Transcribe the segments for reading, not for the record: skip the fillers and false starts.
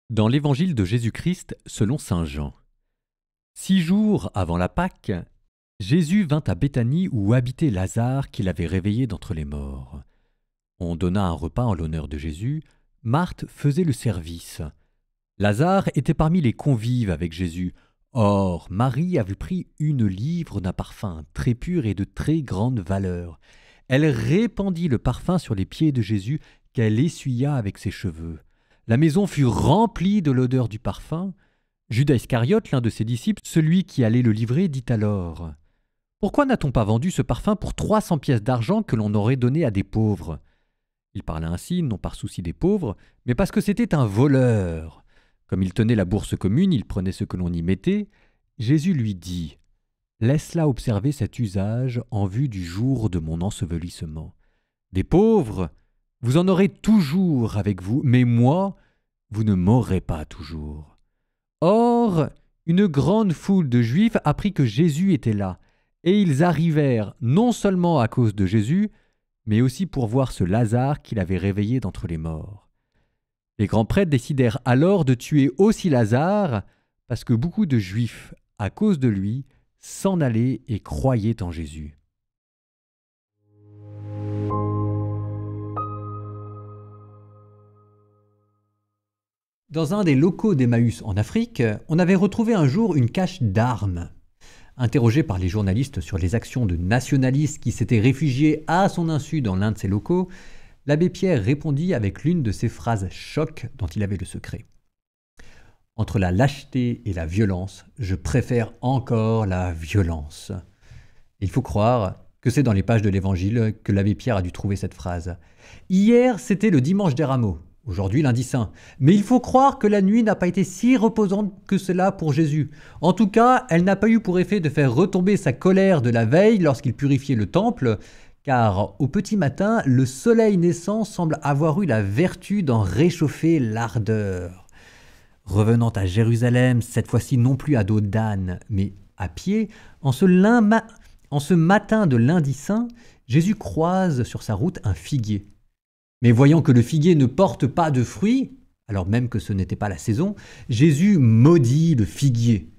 Dans l'Évangile de Jésus-Christ selon saint Jean. 6 jours avant la Pâque, Jésus vint à Béthanie où habitait Lazare qu'il avait réveillé d'entre les morts. On donna un repas en l'honneur de Jésus. Marthe faisait le service. Lazare était parmi les convives avec Jésus. Or, Marie avait pris une livre d'un parfum très pur et de très grande valeur. Elle répandit le parfum sur les pieds de Jésus qu'elle essuya avec ses cheveux. La maison fut remplie de l'odeur du parfum. Judas Iscariote, l'un de ses disciples, celui qui allait le livrer, dit alors : « Pourquoi n'a-t-on pas vendu ce parfum pour 300 pièces d'argent que l'on aurait donné à des pauvres ?» Il parlait ainsi, non par souci des pauvres, mais parce que c'était un voleur. Comme il tenait la bourse commune, il prenait ce que l'on y mettait. Jésus lui dit : « Laisse-la observer cet usage en vue du jour de mon ensevelissement. Des pauvres, vous en aurez toujours avec vous, mais moi, vous ne m'aurez pas toujours. » Or, une grande foule de Juifs apprit que Jésus était là, et ils arrivèrent non seulement à cause de Jésus, mais aussi pour voir ce Lazare qu'il avait réveillé d'entre les morts. Les grands prêtres décidèrent alors de tuer aussi Lazare, parce que beaucoup de Juifs, à cause de lui, s'en allaient et croyaient en Jésus. Dans un des locaux d'Emmaüs en Afrique, on avait retrouvé un jour une cache d'armes. Interrogé par les journalistes sur les actions de nationalistes qui s'étaient réfugiés à son insu dans l'un de ces locaux, l'abbé Pierre répondit avec l'une de ces phrases choc dont il avait le secret. « Entre la lâcheté et la violence, je préfère encore la violence. » Il faut croire que c'est dans les pages de l'Évangile que l'abbé Pierre a dû trouver cette phrase. Hier, c'était le dimanche des Rameaux. Aujourd'hui, lundi saint. Mais il faut croire que la nuit n'a pas été si reposante que cela pour Jésus. En tout cas, elle n'a pas eu pour effet de faire retomber sa colère de la veille lorsqu'il purifiait le temple, car au petit matin, le soleil naissant semble avoir eu la vertu d'en réchauffer l'ardeur. Revenant à Jérusalem, cette fois-ci non plus à dos d'âne, mais à pied, en ce matin de lundi saint, Jésus croise sur sa route un figuier. Mais voyant que le figuier ne porte pas de fruits, alors même que ce n'était pas la saison, Jésus maudit le figuier.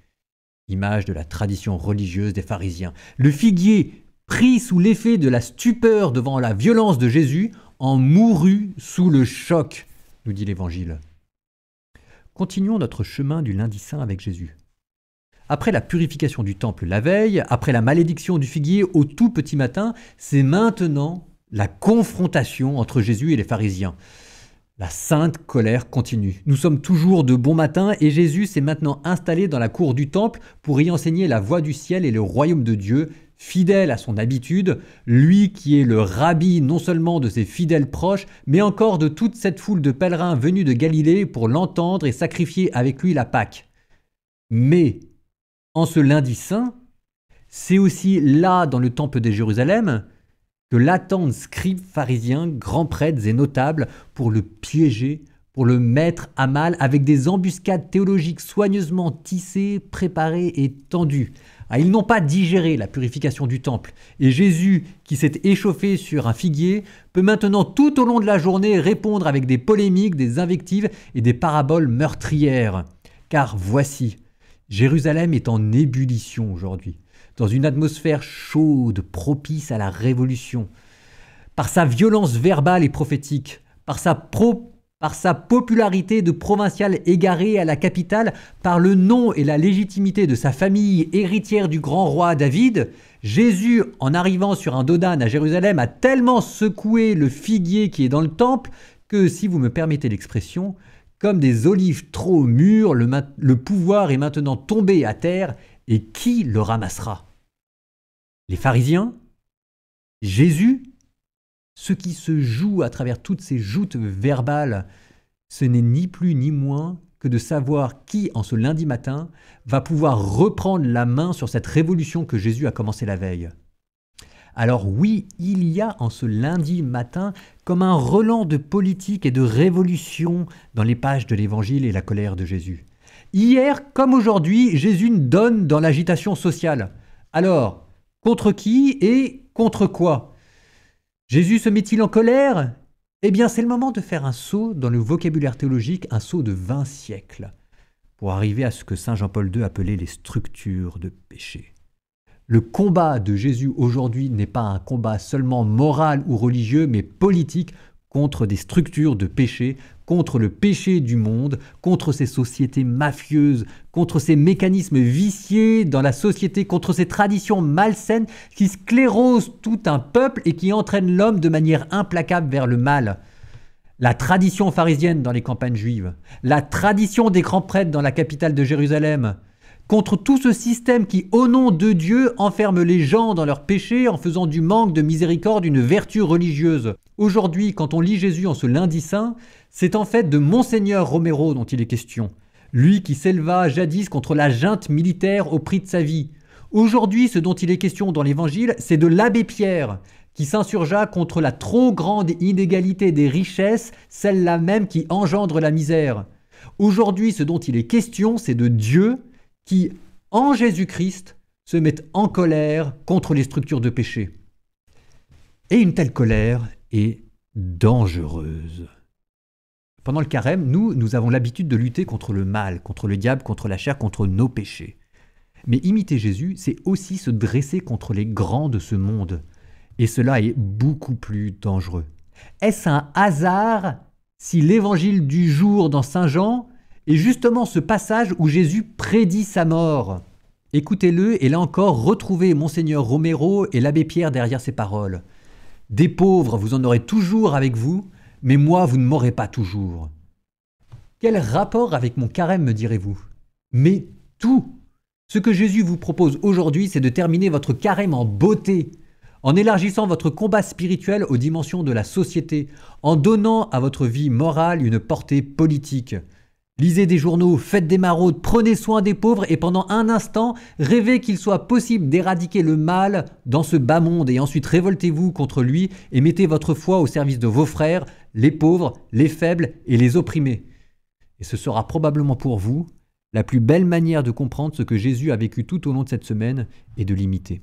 Image de la tradition religieuse des pharisiens. Le figuier, pris sous l'effet de la stupeur devant la violence de Jésus, en mourut sous le choc, nous dit l'Évangile. Continuons notre chemin du lundi saint avec Jésus. Après la purification du temple la veille, après la malédiction du figuier au tout petit matin, c'est maintenant la confrontation entre Jésus et les pharisiens. La sainte colère continue. Nous sommes toujours de bon matin et Jésus s'est maintenant installé dans la cour du temple pour y enseigner la voie du ciel et le royaume de Dieu, fidèle à son habitude, lui qui est le rabbi non seulement de ses fidèles proches, mais encore de toute cette foule de pèlerins venus de Galilée pour l'entendre et sacrifier avec lui la Pâque. Mais, en ce lundi saint, c'est aussi là, dans le temple de Jérusalem, que l'attendent scribes, pharisiens, grands prêtres et notables pour le piéger, pour le mettre à mal avec des embuscades théologiques soigneusement tissées, préparées et tendues. Ils n'ont pas digéré la purification du temple, et Jésus, qui s'est échauffé sur un figuier, peut maintenant tout au long de la journée répondre avec des polémiques, des invectives et des paraboles meurtrières. Car voici, Jérusalem est en ébullition aujourd'hui, dans une atmosphère chaude, propice à la révolution. Par sa violence verbale et prophétique, par sa popularité de provincial égaré à la capitale, par le nom et la légitimité de sa famille héritière du grand roi David, Jésus, en arrivant sur un dos d'âne à Jérusalem, a tellement secoué le figuier qui est dans le temple que, si vous me permettez l'expression, comme des olives trop mûres, le pouvoir est maintenant tombé à terre, et qui le ramassera ? Les pharisiens, Jésus, ce qui se joue à travers toutes ces joutes verbales, ce n'est ni plus ni moins que de savoir qui, en ce lundi matin, va pouvoir reprendre la main sur cette révolution que Jésus a commencée la veille. Alors oui, il y a en ce lundi matin comme un relent de politique et de révolution dans les pages de l'Évangile et la colère de Jésus. Hier, comme aujourd'hui, Jésus donne dans l'agitation sociale. Alors, contre qui et contre quoi ? Jésus se met-il en colère ? Eh bien, c'est le moment de faire un saut dans le vocabulaire théologique, un saut de 20 siècles, pour arriver à ce que saint Jean-Paul II appelait les structures de péché. Le combat de Jésus aujourd'hui n'est pas un combat seulement moral ou religieux, mais politique contre des structures de péché, contre le péché du monde, contre ces sociétés mafieuses, contre ces mécanismes viciés dans la société, contre ces traditions malsaines qui sclérosent tout un peuple et qui entraînent l'homme de manière implacable vers le mal. La tradition pharisienne dans les campagnes juives, la tradition des grands prêtres dans la capitale de Jérusalem, contre tout ce système qui, au nom de Dieu, enferme les gens dans leurs péchés en faisant du manque de miséricorde une vertu religieuse. Aujourd'hui, quand on lit Jésus en ce lundi saint, c'est en fait de Monseigneur Romero dont il est question. Lui qui s'éleva jadis contre la junte militaire au prix de sa vie. Aujourd'hui, ce dont il est question dans l'Évangile, c'est de l'abbé Pierre, qui s'insurgea contre la trop grande inégalité des richesses, celle-là même qui engendre la misère. Aujourd'hui, ce dont il est question, c'est de Dieu qui, en Jésus-Christ, se met en colère contre les structures de péché. Et une telle colère est dangereuse. Pendant le carême, nous avons l'habitude de lutter contre le mal, contre le diable, contre la chair, contre nos péchés. Mais imiter Jésus, c'est aussi se dresser contre les grands de ce monde. Et cela est beaucoup plus dangereux. Est-ce un hasard si l'évangile du jour dans Saint Jean est justement ce passage où Jésus prédit sa mort? Écoutez-le et là encore, retrouvez Monseigneur Romero et l'abbé Pierre derrière ces paroles. « Des pauvres, vous en aurez toujours avec vous, mais moi, vous ne m'aurez pas toujours. » Quel rapport avec mon carême, me direz-vous? Mais tout! Ce que Jésus vous propose aujourd'hui, c'est de terminer votre carême en beauté, en élargissant votre combat spirituel aux dimensions de la société, en donnant à votre vie morale une portée politique. Lisez des journaux, faites des maraudes, prenez soin des pauvres et pendant un instant, rêvez qu'il soit possible d'éradiquer le mal dans ce bas monde et ensuite révoltez-vous contre lui et mettez votre foi au service de vos frères, les pauvres, les faibles et les opprimés. Et ce sera probablement pour vous la plus belle manière de comprendre ce que Jésus a vécu tout au long de cette semaine et de l'imiter.